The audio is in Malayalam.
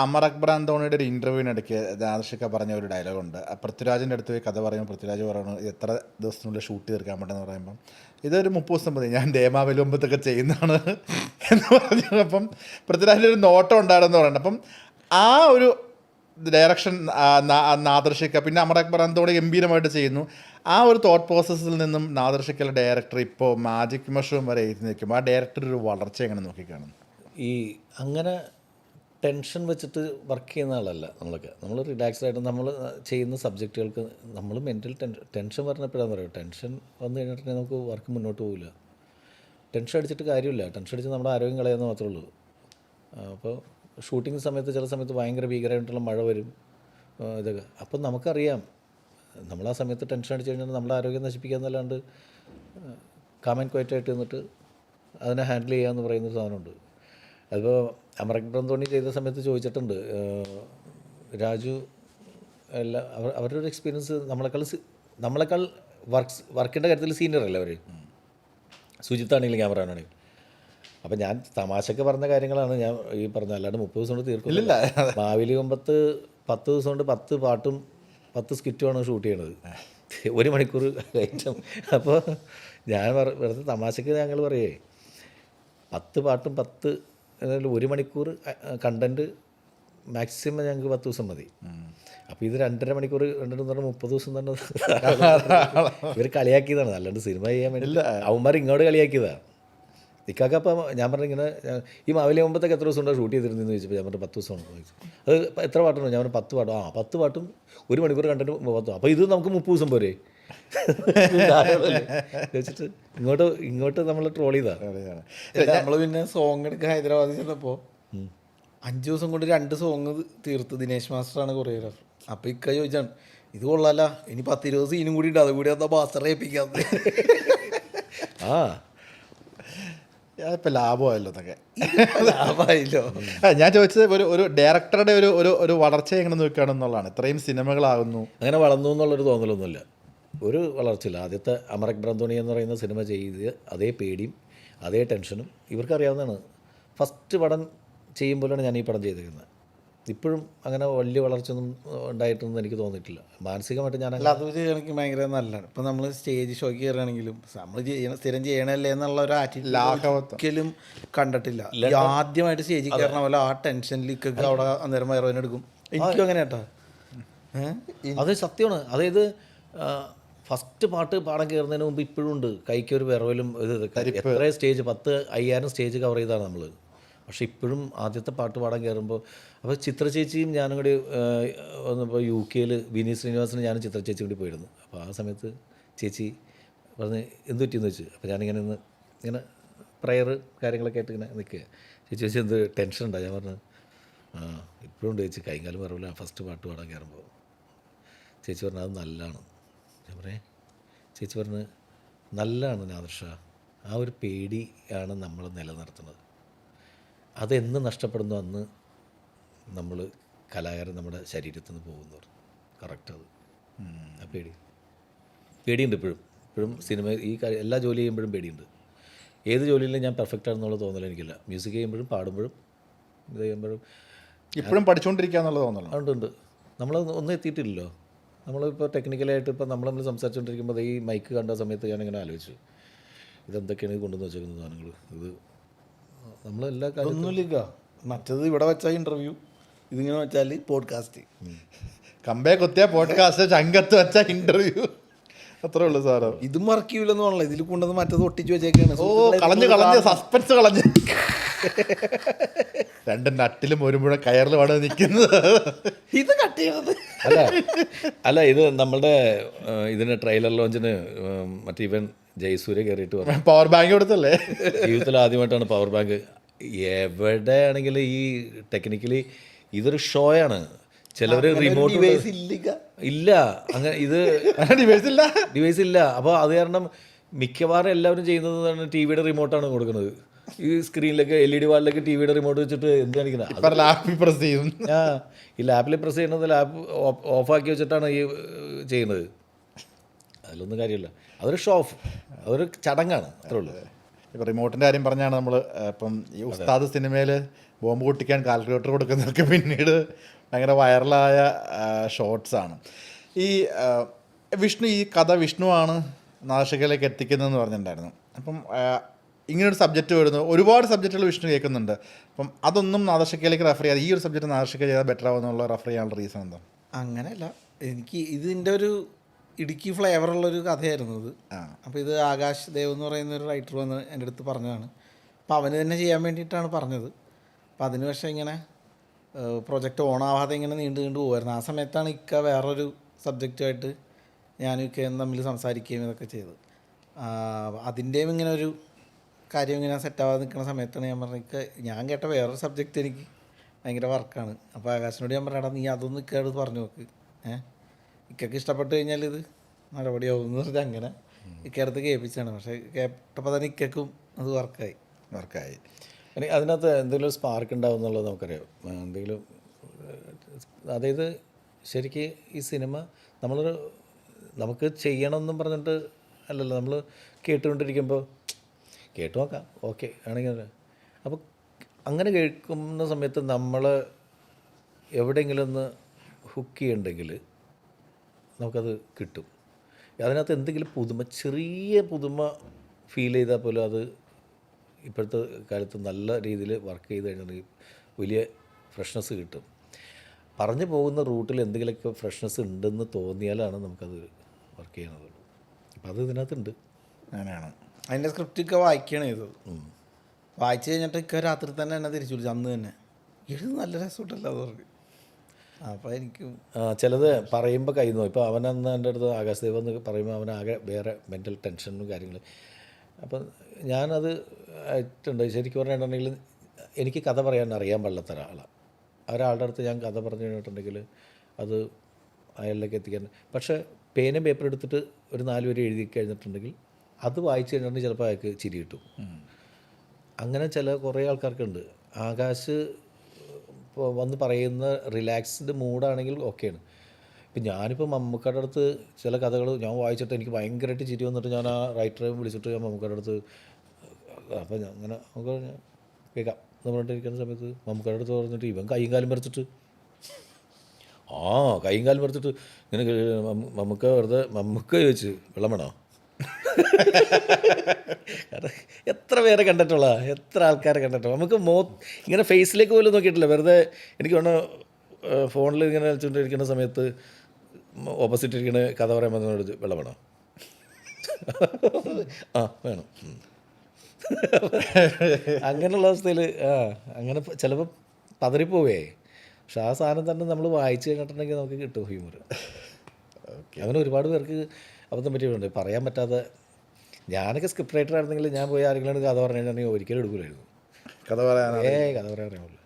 അമർ അക്ബർ അന്തോണിയുടെ ഒരു ഇൻ്റർവ്യൂവിനിടയ്ക്ക് നാദിർഷക്ക പറഞ്ഞ ഒരു ഡയലോഗുണ്ട്. പൃഥ്വിരാജിൻ്റെ അടുത്ത് പോയി കഥ പറയുമ്പോൾ പൃഥ്വിരാജ് പറയണു ഇത് എത്ര ദിവസത്തിനുള്ളിൽ ഷൂട്ട് തീർക്കാൻ പറ്റുമെന്ന് പറയുമ്പം ഇതൊരു 30 ദിവസം മതി, ഞാൻ ദേമാവലുമ്പത്തൊക്കെ ചെയ്യുന്നതാണ് എന്ന് പറഞ്ഞപ്പം പൃഥ്വിരാജിൻ്റെ ഒരു നോട്ടം ഉണ്ടായിരുന്നു പറയുന്നത്. അപ്പം ആ ഒരു ഡയറക്ഷൻ നാദിർഷക്ക പിന്നെ അമർ അക്ബർ അന്തോണി ഗംഭീരമായിട്ട് ചെയ്യുന്നു. ആ ഒരു തോട്ട് പ്രോസസ്സിൽ നിന്നും നാദിർഷക്കയുടെ ഡയറക്ടർ ഇപ്പോൾ മാജിക് മഷ്റൂം വരെ എഴുതി നിൽക്കുമ്പോൾ ആ ഡയറക്ടർ ഒരു വളർച്ച എങ്ങനെ നോക്കിക്കാണുന്നു? ഈ അങ്ങനെ ടെൻഷൻ വെച്ചിട്ട് വർക്ക് ചെയ്യുന്ന ആളല്ല നമ്മളൊക്കെ. നമ്മൾ റിലാക്സ്ഡ് ആയിട്ട് നമ്മൾ ചെയ്യുന്ന സബ്ജക്റ്റുകൾക്ക് നമ്മൾ മെൻ്റൽ ടെൻഷൻ പറഞ്ഞപ്പോഴാന്ന് പറയുക, ടെൻഷൻ വന്നു കഴിഞ്ഞിട്ടുണ്ടെങ്കിൽ നമുക്ക് വർക്ക് മുന്നോട്ട് പോകില്ല. ടെൻഷൻ അടിച്ചിട്ട് കാര്യമില്ല, ടെൻഷൻ അടിച്ച് നമ്മുടെ ആരോഗ്യം കളയാമെന്ന് മാത്രമേ ഉള്ളൂ. അപ്പോൾ ഷൂട്ടിംഗ് സമയത്ത് ചില സമയത്ത് ഭയങ്കര ഭീകരമായിട്ടുള്ള മഴ വരും, ഇതൊക്കെ. അപ്പം നമുക്കറിയാം നമ്മൾ ആ സമയത്ത് ടെൻഷൻ അടിച്ച് കഴിഞ്ഞാൽ നമ്മുടെ ആരോഗ്യം നശിപ്പിക്കാമെന്നല്ലാണ്ട് കാം ആൻഡ് ക്വയറ്റായിട്ട് നിന്നിട്ട് അതിനെ ഹാൻഡിൽ ചെയ്യാമെന്ന് പറയുന്നൊരു സാധനമുണ്ട്. അതിപ്പോൾ അമർ അക്ബർ അന്തോണി ചെയ്ത സമയത്ത് ചോദിച്ചിട്ടുണ്ട്, രാജു എല്ലാം അവരുടെ ഒരു എക്സ്പീരിയൻസ് നമ്മളെക്കാൾ വർക്കിൻ്റെ കാര്യത്തിൽ സീനിയർ അല്ലേ അവർ, സുജിത്താണെങ്കിലും ക്യാമറമാനാണെങ്കിലും. അപ്പം ഞാൻ തമാശക്ക് പറഞ്ഞ കാര്യങ്ങളാണ് ഞാൻ ഈ പറഞ്ഞത്, അല്ലാണ്ട് 30 ദിവസം കൊണ്ട് തീർക്കില്ല. മാവേലി കൊമ്പത്ത് 10 ദിവസം കൊണ്ട് 10 പാട്ടും 10 സ്കിറ്റുമാണ് ഷൂട്ട് ചെയ്യണത്, 1 മണിക്കൂർ ഐറ്റം. അപ്പോൾ ഞാൻ വെറുതെ തമാശക്ക് ഞങ്ങൾ പറയേ 10 പാട്ടും 10 1 മണിക്കൂർ കണ്ടൻറ്റ് മാക്സിമം ഞങ്ങൾക്ക് 10 ദിവസം മതി. അപ്പോൾ ഇത് 2.5 മണിക്കൂർ കണ്ടിട്ട് പറഞ്ഞാൽ 30 ദിവസം തന്നെ ഇവർ കളിയാക്കിയതാണ്, അല്ലാണ്ട് സിനിമ ചെയ്യാൻ വേണ്ടി അവന്മാർ ഇങ്ങോട്ട് കളിയാക്കിയതാണ്. ഇക്കാക്ക അപ്പം ഞാൻ പറഞ്ഞു ഇങ്ങനെ ഈ മാവേലി മുമ്പത്തേക്ക് എത്ര ദിവസം ഉണ്ടോ ഷൂട്ട് ചെയ്തിരുന്നെന്ന് ചോദിച്ചപ്പോൾ ഞാൻ പറഞ്ഞു 10 ദിവസമാണ് ചോദിച്ചു. അത് എത്ര പാട്ടുണ്ടോ? ഞാൻ പറഞ്ഞു 10 പാട്ടും. 10 പാട്ടും 1 മണിക്കൂർ കണ്ടിട്ട് 10. അപ്പോൾ ഇത് നമുക്ക് 30 ദിവസം പോരെ ചോദിച്ചിട്ട് ഇങ്ങോട്ട് നമ്മൾ ട്രോൾ ചെയ്താണ്. നമ്മൾ പിന്നെ സോങ് എടുക്കാൻ ഹൈദരാബാദിൽ ചെന്നപ്പോൾ 5 ദിവസം കൊണ്ട് 2 സോങ് തീർത്ത്. ദിനേശ് മാസ്റ്ററാണ് കൊറിയോഗ്രാഫർ. അപ്പോൾ ഇക്ക ചോദിച്ചാണ് ഇത് കൊള്ളാല്ല, ഇനി 10-20 സീനും കൂടി ഉണ്ട്, അതുകൂടി എന്നാൽ മാസ്റ്റർ ഏൽപ്പിക്കാം. ആ ഇപ്പം ലാഭമായല്ലോ അതൊക്കെ, ലാഭമായില്ലോ. ഞാൻ ചോദിച്ചത് ഒരു ഡയറക്ടറുടെ ഒരു വളർച്ച എങ്ങനെ നോക്കുകയാണെന്നുള്ളതാണ്. ഇത്രയും സിനിമകളാകുന്നു, അങ്ങനെ വളർന്നു എന്നുള്ളൊരു തോന്നലൊന്നുമില്ല, ഒരു വളർച്ചയില്ല. ആദ്യത്തെ അമർ അക്ബർ അന്തോണി എന്ന് പറയുന്ന സിനിമ ചെയ്ത് അതേ പേടിയും അതേ ടെൻഷനും ഇവർക്കറിയാവുന്നതാണ്. ഫസ്റ്റ് പടം ചെയ്യുമ്പോഴാണ് ഞാൻ ഈ പടം ചെയ്തിരിക്കുന്നത്. ഇപ്പോഴും അങ്ങനെ വലിയ വളർച്ചയൊന്നും ഉണ്ടായിട്ടൊന്നും എനിക്ക് തോന്നിയിട്ടില്ല മാനസികമായിട്ട്. ഞാൻ അല്ല, അത് എനിക്ക് ഭയങ്കര നല്ലതാണ്. ഇപ്പം നമ്മൾ സ്റ്റേജ് ഷോയ്ക്ക് കയറുകയാണെങ്കിലും നമ്മൾ സ്ഥിരം ചെയ്യണല്ലേ എന്നുള്ള ഒരു ആറ്റിറ്റ്യൂഡ് ഒരിക്കലും കണ്ടിട്ടില്ല. ആദ്യമായിട്ട് സ്റ്റേജിൽ കയറണ പോലെ ആ ടെൻഷനിലേക്ക് അവിടെ അന്നേരം വയറുവേനെടുക്കും. എനിക്കും അങ്ങനെ കേട്ടാ, അത് സത്യമാണ്. അതായത് ഫസ്റ്റ് പാട്ട് പാടാൻ കയറുന്നതിന് മുമ്പ് ഇപ്പോഴും ഉണ്ട് കൈക്കൊരു വിറവലും എത്ര സ്റ്റേജ് 10,000 സ്റ്റേജ് കവർ ചെയ്താണ് നമ്മൾ. പക്ഷെ ഇപ്പോഴും ആദ്യത്തെ പാട്ട് പാടാൻ കയറുമ്പോൾ അപ്പോൾ ചിത്ര ചേച്ചിയും ഞാനും കൂടി വന്നപ്പോൾ UK വിനീത് ശ്രീനിവാസനും ഞാനും ചിത്ര ചേച്ചി കൂടി പോയിരുന്നു. അപ്പോൾ ആ സമയത്ത് ചേച്ചി പറഞ്ഞ് എന്ത് പറ്റിയെന്ന് വെച്ച്. അപ്പോൾ ഞാനിങ്ങനെ ഇങ്ങനെ പ്രയർ കാര്യങ്ങളൊക്കെ ആയിട്ട് ഇങ്ങനെ നിൽക്കുക. ചേച്ചി എന്ത് ടെൻഷൻ ഉണ്ടായി? ഞാൻ പറഞ്ഞു ഇപ്പോഴും ഉണ്ട് ചേച്ചി, കൈകാലം പറയില്ല ഫസ്റ്റ് പാട്ട് പാടാൻ കയറുമ്പോൾ. ചേച്ചി പറഞ്ഞു അത് നല്ലതാണ്. ഞാൻ പറയേ, ചേച്ചി പറഞ്ഞ് നല്ലതാണ് നാദിർഷ, ആ ഒരു പേടിയാണ് നമ്മൾ നിലനിർത്തുന്നത്. അതെന്ന് നഷ്ടപ്പെടുന്നു അന്ന് നമ്മൾ കലാകാരൻ നമ്മുടെ ശരീരത്തിൽ നിന്ന് പോകുന്നു. കറക്റ്റ്, അത് ആ പേടിയുണ്ട് ഇപ്പോഴും സിനിമ ഈ എല്ലാ ജോലി ചെയ്യുമ്പോഴും പേടിയുണ്ട്. ഏത് ജോലിയിലും ഞാൻ പെർഫെക്റ്റ് ആണെന്നുള്ള തോന്നൽ എനിക്കില്ല. മ്യൂസിക് ചെയ്യുമ്പോഴും പാടുമ്പോഴും ഇത് ചെയ്യുമ്പോഴും ഇപ്പോഴും പഠിച്ചുകൊണ്ടിരിക്കുക എന്നുള്ളത് തോന്നണം. ഉണ്ട്. നമ്മൾ ഒന്നും എത്തിയിട്ടില്ലല്ലോ. നമ്മളിപ്പോൾ ടെക്നിക്കലായിട്ട് ഇപ്പോൾ നമ്മൾ സംസാരിച്ചുകൊണ്ടിരിക്കുമ്പോൾ ഈ മൈക്ക് കണ്ട സമയത്ത് ഞാനിങ്ങനെ ആലോചിച്ചു ഇതെന്തൊക്കെയാണ് കൊണ്ടുവന്ന് വെച്ചേക്കുന്ന സാധനങ്ങൾ. ഇത് നമ്മളെല്ലാ ഒന്നുമില്ല. മറ്റത് ഇവിടെ വെച്ചാൽ ഇൻ്റർവ്യൂ, ഇതിങ്ങനെ വെച്ചാൽ പോഡ്കാസ്റ്റ്, കമ്പേ കുത്തിയ പോഡ്കാസ്റ്റ്, ചങ്കത്ത് വെച്ച ഇൻ്റർവ്യൂ, അത്രേ ഉള്ളൂ സാറോ. ഇതും മറക്കില്ലെന്ന് പറഞ്ഞില്ല, ഇതിൽ കൊണ്ടുവന്ന് മറ്റത് ഒട്ടിച്ച് വെച്ചേക്കാണ്. കളഞ്ഞ് സസ്പെൻസ് കളഞ്ഞ് 2 നട്ടിലും ഒരു മുഴ കയറിലുമാണ് നിൽക്കുന്നത്. ഇത് കട്ട് ചെയ്യണത് അല്ല ഇത് നമ്മളുടെ ഇതിന് ട്രെയിലർ ലോഞ്ചിന് മറ്റേ ഇവൻ ജയസൂര്യ കയറിയിട്ട് പറഞ്ഞു പവർ ബാങ്ക് കൊടുത്തല്ലേ. ജീവിതത്തിൽ ആദ്യമായിട്ടാണ് പവർ ബാങ്ക്. എവിടെയാണെങ്കിൽ ഈ ടെക്നിക്കലി ഇതൊരു ഷോയാണ്. ചിലവർ റിമോട്ട് ഇല്ല, അങ്ങനെ ഇത് ഡിവൈസ് ഇല്ല. അപ്പോൾ അത് കാരണം മിക്കവാറും എല്ലാവരും ചെയ്യുന്നത് TV-യുടെ റിമോട്ടാണ് കൊടുക്കുന്നത്. ഈ സ്ക്രീനിലേക്ക് LED വാളിലേക്ക് TV-യുടെ റിമോട്ട് വെച്ചിട്ട് എന്ത് കാണിക്കുന്നത്? ലാപ്പിൽ പ്രസ് ചെയ്യും. ഈ ലാപ്പിൽ പ്രസ് ചെയ്യുന്നത് ലാപ്പ് ഓഫാക്കി വെച്ചിട്ടാണ് ഈ ചെയ്യുന്നത്. അതിലൊന്നും കാര്യമില്ല, അതൊരു ഷോ ഓഫ്, അതൊരു ചടങ്ങാണ്, അത്രേ ഉള്ളൂ. ഇപ്പോൾ റിമോട്ടിൻ്റെ കാര്യം പറഞ്ഞാണ് നമ്മൾ ഇപ്പം ഈ ഉസ്താദ് സിനിമയിൽ ബോംബ് പൊട്ടിക്കാൻ കാൽക്കുലേറ്റർ കൊടുക്കുന്നതൊക്കെ പിന്നീട് ഭയങ്കര വൈറലായ ഷോർട്സാണ്. ഈ വിഷ്ണു ഈ കഥ വിഷ്ണുവാണ് നാദർശികയിലേക്ക് എത്തിക്കുന്നതെന്ന് പറഞ്ഞിട്ടുണ്ടായിരുന്നു. അപ്പം ഇങ്ങനൊരു സബ്ജക്റ്റ് വരുന്നു, ഒരുപാട് സബ്ജക്റ്റുകൾ വിഷ്ണു കേൾക്കുന്നുണ്ട്. അപ്പം അതൊന്നും നാദർശികയിലേക്ക് റെഫർ ചെയ്യാതെ ഈ ഒരു സബ്ജക്റ്റ് നാദർശിക ചെയ്താൽ ബെറ്റർ ആവുമെന്നുള്ള റെഫർ ചെയ്യാനുള്ള റീസൺ എന്താ? അങ്ങനെയല്ല, എനിക്ക് ഇതിൻ്റെ ഒരു ഇടുക്കി ഫ്ലേവറുള്ളൊരു കഥയായിരുന്നു ഇത്. അപ്പോൾ ഇത് ആകാശ് ദേവ് എന്ന് പറയുന്ന ഒരു റൈറ്റർ വന്ന് എൻ്റെ അടുത്ത് പറഞ്ഞതാണ്. അപ്പോൾ അവന് തന്നെ ചെയ്യാൻ വേണ്ടിയിട്ടാണ് പറഞ്ഞത്. അപ്പോൾ അതിന് പക്ഷേ ഇങ്ങനെ പ്രൊജക്റ്റ് ഓണാവാതെ ഇങ്ങനെ നീണ്ടു പോകുമായിരുന്നു. ആ സമയത്താണ് ഇക്ക വേറൊരു സബ്ജക്റ്റുമായിട്ട് ഞാനും ഇക്കയും തമ്മിൽ സംസാരിക്കുകയും ഇതൊക്കെ ചെയ്തത്. അതിൻ്റെയും ഇങ്ങനെ ഒരു കാര്യം ഇങ്ങനെ സെറ്റാവാതെ നിൽക്കുന്ന സമയത്താണ് ഞാൻ പറഞ്ഞത്, ഞാൻ കേട്ട വേറൊരു സബ്ജക്റ്റ് എനിക്ക് ഭയങ്കര വർക്കാണ്. അപ്പോൾ ആകാശിനോട് ഞാൻ പറഞ്ഞാടാ നീ അതൊന്നും ഇക്കയോട് പറഞ്ഞു നോക്ക്, ഇക്കയ്ക്ക് ഇഷ്ടപ്പെട്ട് കഴിഞ്ഞാൽ ഇത് നടപടിയാവും എന്ന് പറഞ്ഞാൽ അങ്ങനെ ഇക്കടുത്ത് കേൾപ്പിച്ചാണ്. പക്ഷേ കേട്ടപ്പോൾ തന്നെ ഇക്കും അത് വർക്കായി. ഇനി അതിനകത്ത് എന്തെങ്കിലും സ്പാർക്ക് ഉണ്ടാവും എന്നുള്ളത് നമുക്കറിയാം. എന്തെങ്കിലും അതായത് ശരിക്ക് ഈ സിനിമ നമുക്ക് ചെയ്യണമെന്നും പറഞ്ഞിട്ട് അല്ലല്ലോ, നമ്മൾ കേട്ടുകൊണ്ടിരിക്കുമ്പോൾ കേട്ടു നോക്കാം ഓക്കെ ആണെങ്കിൽ. അപ്പോൾ അങ്ങനെ കേൾക്കുന്ന സമയത്ത് നമ്മൾ എവിടെയെങ്കിലും ഒന്ന് ഹുക്ക് ചെയ്യുന്നുണ്ടെങ്കിൽ നമുക്കത് കിട്ടും. അതിനകത്ത് എന്തെങ്കിലും ചെറിയ പുതുമ ഫീൽ ചെയ്താൽ പോലും അത് ഇപ്പോഴത്തെ കാലത്ത് നല്ല രീതിയിൽ വർക്ക് ചെയ്ത് കഴിഞ്ഞിട്ടുണ്ടെങ്കിൽ വലിയ ഫ്രഷ്നെസ് കിട്ടും. പറഞ്ഞു പോകുന്ന റൂട്ടിൽ എന്തെങ്കിലുമൊക്കെ ഫ്രഷ്നെസ് ഉണ്ടെന്ന് തോന്നിയാലാണ് നമുക്കത് വർക്ക് ചെയ്യുന്നത്. അപ്പം അത് ഇതിനകത്തുണ്ട്. അങ്ങനെയാണ്. അതിൻ്റെ സ്ക്രിപ്റ്റൊക്കെ വായിക്കുകയാണ് ചെയ്തത്. വായിച്ചു കഴിഞ്ഞിട്ട് ഇക്ക രാത്രി തന്നെ എന്നെ തിരിച്ചു വിളിച്ചു. അന്ന് തന്നെ ഇത് നല്ല രസമുണ്ടല്ലോ അത് പറഞ്ഞു. അപ്പോൾ എനിക്ക് ചിലത് പറയുമ്പോൾ കൈ നോക്കും. ഇപ്പോൾ അവനന്ന് എൻ്റെ അടുത്ത് ആകാശദേവ് എന്ന് പറയുമ്പോൾ അവനാകെ വേറെ മെൻ്റൽ ടെൻഷനും കാര്യങ്ങൾ. അപ്പം ഞാനത് ആയിട്ടുണ്ട്. ശരിക്കും പറഞ്ഞിട്ടുണ്ടെങ്കിൽ എനിക്ക് കഥ പറയാൻ അറിയാൻ പാടില്ലാത്ത ഒരാളുടെ അടുത്ത് ഞാൻ കഥ പറഞ്ഞു കഴിഞ്ഞിട്ടുണ്ടെങ്കിൽ അത് അയാളിലേക്ക് എത്തിക്കാൻ. പക്ഷേ പേനയും പേപ്പർ എടുത്തിട്ട് ഒരു 4 വരി എഴുതി കഴിഞ്ഞിട്ടുണ്ടെങ്കിൽ അത് വായിച്ചു കഴിഞ്ഞിട്ടുണ്ടെങ്കിൽ ചിലപ്പോൾ അയാൾക്ക് ചിരി കിട്ടും. അങ്ങനെ കുറേ ആൾക്കാർക്കുണ്ട്. ആകാശ് ഇപ്പോൾ വന്ന് പറയുന്ന റിലാക്സ്ഡ് മൂഡാണെങ്കിൽ ഓക്കെയാണ്. ഇപ്പം ഞാനിപ്പോൾ മമ്മൂക്കയുടെ അടുത്ത് ചില കഥകൾ ഞാൻ വായിച്ചിട്ട് എനിക്ക് ഭയങ്കരമായിട്ട് ചിരി വന്നിട്ട് ഞാൻ ആ റൈറ്ററെ വിളിച്ചിട്ട് ഞാൻ മമ്മൂക്കയുടെ അടുത്ത് അപ്പോൾ അങ്ങനെ നമുക്ക് കേൾക്കാം എന്ന് പറഞ്ഞിട്ടിരിക്കുന്ന സമയത്ത് മമ്മൂക്കയുടെ അടുത്ത് പറഞ്ഞിട്ട് ഇവൻ കൈയും കാലും വരച്ചിട്ട് കൈയും കാലും വരച്ചിട്ട് ഇങ്ങനെ മമ്മൂക്ക ചോദിച്ച് വെള്ളം വേണോ? എത്ര പേരെ കണ്ടിട്ടുള്ള, എത്ര ആൾക്കാരെ കണ്ടിട്ടുള്ള. നമുക്ക് ഇങ്ങനെ ഫേസിലേക്ക് പോലും നോക്കിയിട്ടില്ല. വെറുതെ എനിക്ക് വേണം ഫോണിൽ ഇങ്ങനെ കളിച്ചുകൊണ്ടിരിക്കുന്ന സമയത്ത് ഓപ്പോസിറ്റ് ഇരിക്കുന്ന കഥ പറയാൻ വന്നോട് വെള്ളം വേണോ? വേണം. അങ്ങനെയുള്ള അവസ്ഥയിൽ അങ്ങനെ ചിലപ്പോൾ പതറിപ്പോവേ. പക്ഷെ ആ സാധനം തന്നെ നമ്മൾ വായിച്ചു കഴിഞ്ഞിട്ടുണ്ടെങ്കിൽ നമുക്ക് കിട്ടും ഹ്യൂമർ. അങ്ങനെ ഒരുപാട് പേർക്ക് അബദ്ധം പറ്റിയിട്ടുണ്ട്. പറയാൻ പറ്റാതെ. ഞാനൊക്കെ സ്ക്രിപ്റ്റ് റൈറ്റർ ആയിരുന്നെങ്കിൽ ഞാൻ പോയി ആരെങ്കിലും കഥ പറഞ്ഞു കഴിഞ്ഞിട്ടുണ്ടെങ്കിൽ ഒരിക്കലും എടുക്കില്ലായിരുന്നു. കഥ പറയാൻ കഥ പറയാൻ അറിയാമല്ലോ.